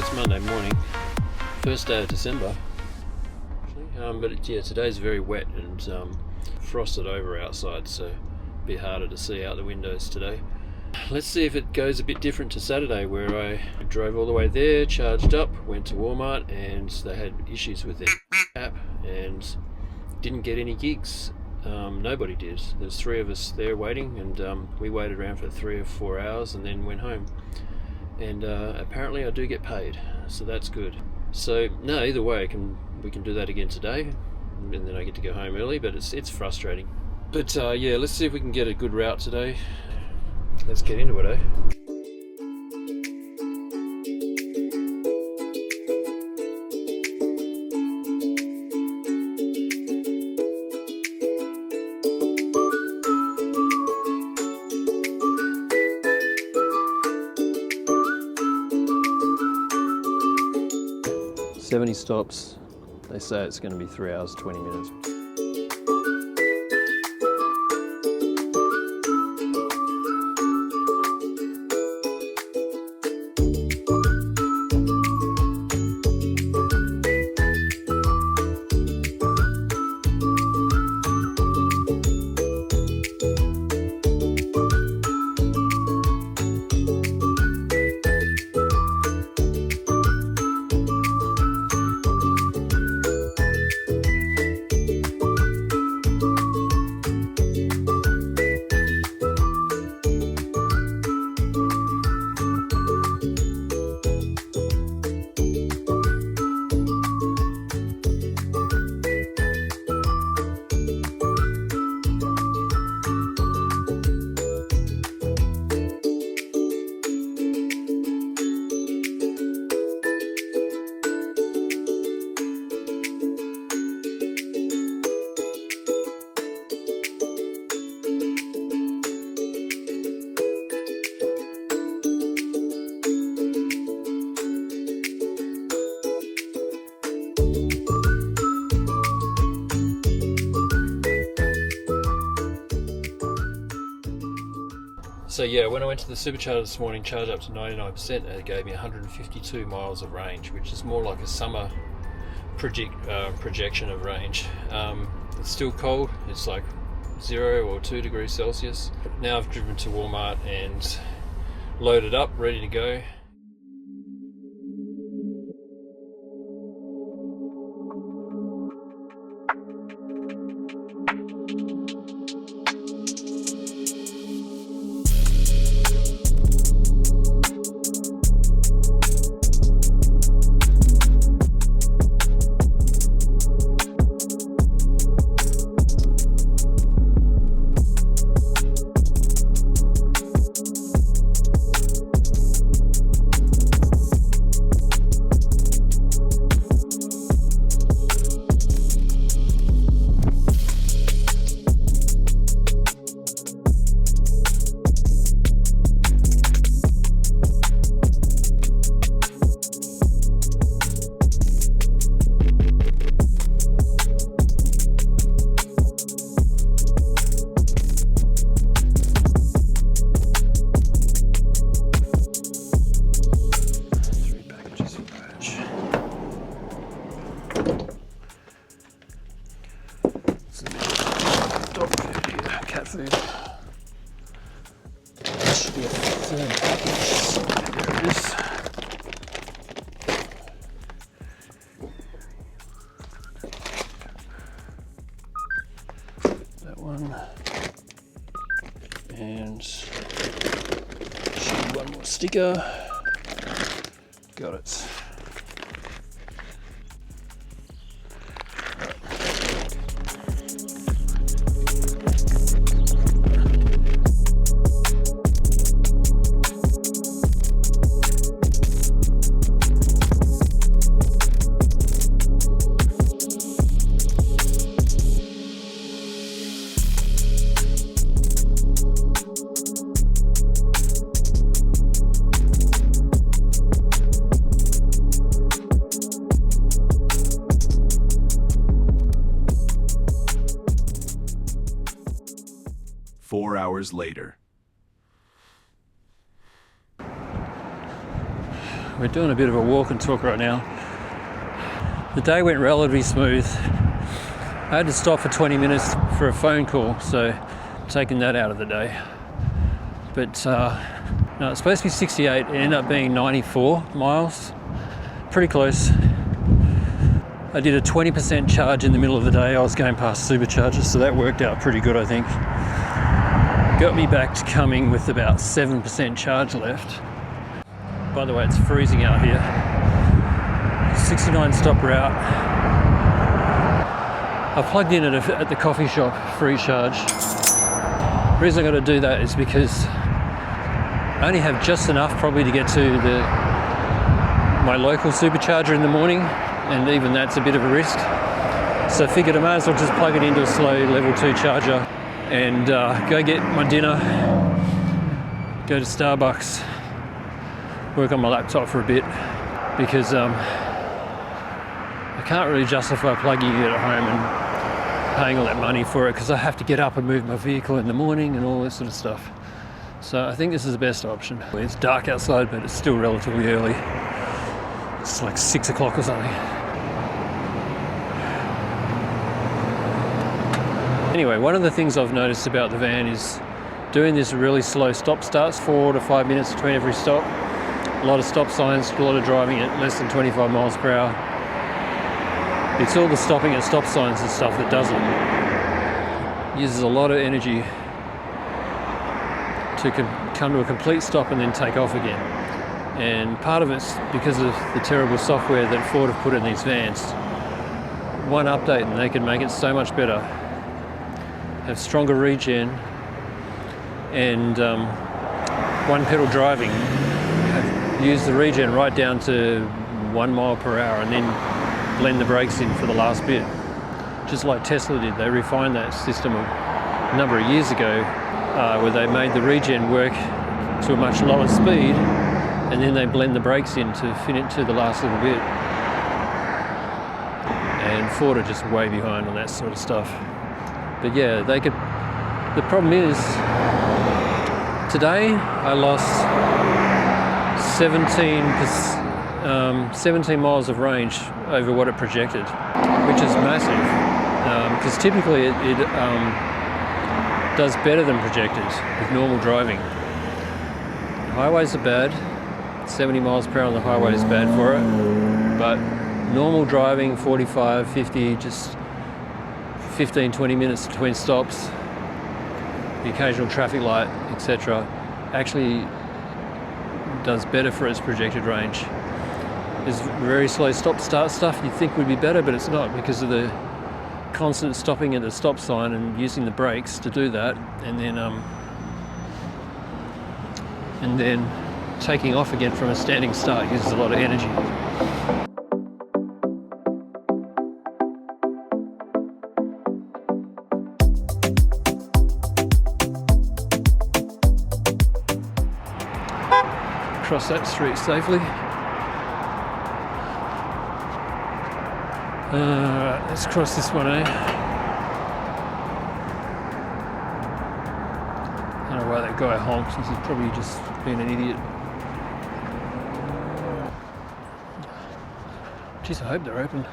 it's Monday morning, first day of December actually, but today's very wet and frosted over outside, so a bit harder to see out the windows today. Let's see if it goes a bit different to Saturday, where I drove all the way there, charged up, went to Walmart, and they had issues with their app and didn't get any gigs. Nobody did. There's 3 of us there waiting, and we waited around for 3 or 4 hours and then went home. And apparently I do get paid, so that's good. So no, either way, we can do that again today, and then I get to go home early. But it's frustrating. But yeah, let's see if we can get a good route today. Let's get into it, eh? "70 stops. They say it's going to be 3 hours, 20 minutes. So yeah, when I went to the supercharger this morning, charged up to 99%, and it gave me 152 miles of range, which is more like a summer projection of range. It's still cold. It's like 0 or 2 degrees Celsius. Now I've driven to Walmart and loaded up, ready to go. Cat food. This should be a 3rd package. There it is. That one. And should be one more sticker. Got it. 4 hours later. We're doing a bit of a walk and talk right now. The day went relatively smooth. I had to stop for 20 minutes for a phone call, so taking that out of the day. But no, it's supposed to be 68. It ended up being 94 miles. Pretty close. I did a 20% charge in the middle of the day. I was going past superchargers, so that worked out pretty good, I think. Got me back to coming with about 7% charge left. By the way, it's freezing out here. 69 stop route. I plugged in at the coffee shop, free charge. The reason I got to do that is because I only have just enough probably to get to my local supercharger in the morning, and even that's a bit of a risk. So I figured I might as well just plug it into a slow level 2 charger and go get my dinner, go to Starbucks, work on my laptop for a bit, because I can't really justify plugging it at home and paying all that money for it, because I have to get up and move my vehicle in the morning and all this sort of stuff. So I think this is the best option. It's dark outside, but it's still relatively early. It's like 6 o'clock or something. Anyway, one of the things I've noticed about the van is doing this really slow stop starts, 4 to 5 minutes between every stop. A lot of stop signs, a lot of driving at less than 25 miles per hour. It's all the stopping at stop signs and stuff that does it. It uses a lot of energy to come to a complete stop and then take off again. And part of it's because of the terrible software that Ford have put in these vans. One update and they can make it so much better. Have stronger regen and one pedal driving. Use the regen right down to 1 mile per hour and then blend the brakes in for the last bit. Just like Tesla did, they refined that system a number of years ago where they made the regen work to a much lower speed and then they blend the brakes in to fit it to the last little bit. And Ford are just way behind on that sort of stuff. But yeah, they could. The problem is, today I lost 17 miles of range over what it projected, which is massive. Because typically it does better than projected with normal driving. Highways are bad. 70 miles per hour on the highway is bad for it. But normal driving, 45, 50, just 15, 20 minutes between stops, the occasional traffic light, etc., actually does better for its projected range. There's very slow stop-start stuff you'd think would be better, but it's not, because of the constant stopping at the stop sign and using the brakes to do that, and then taking off again from a standing start uses a lot of energy. Cross that street safely. Right, let's cross this one, eh? I don't know why that guy honked. He's probably just being an idiot. Jeez, I hope they're open.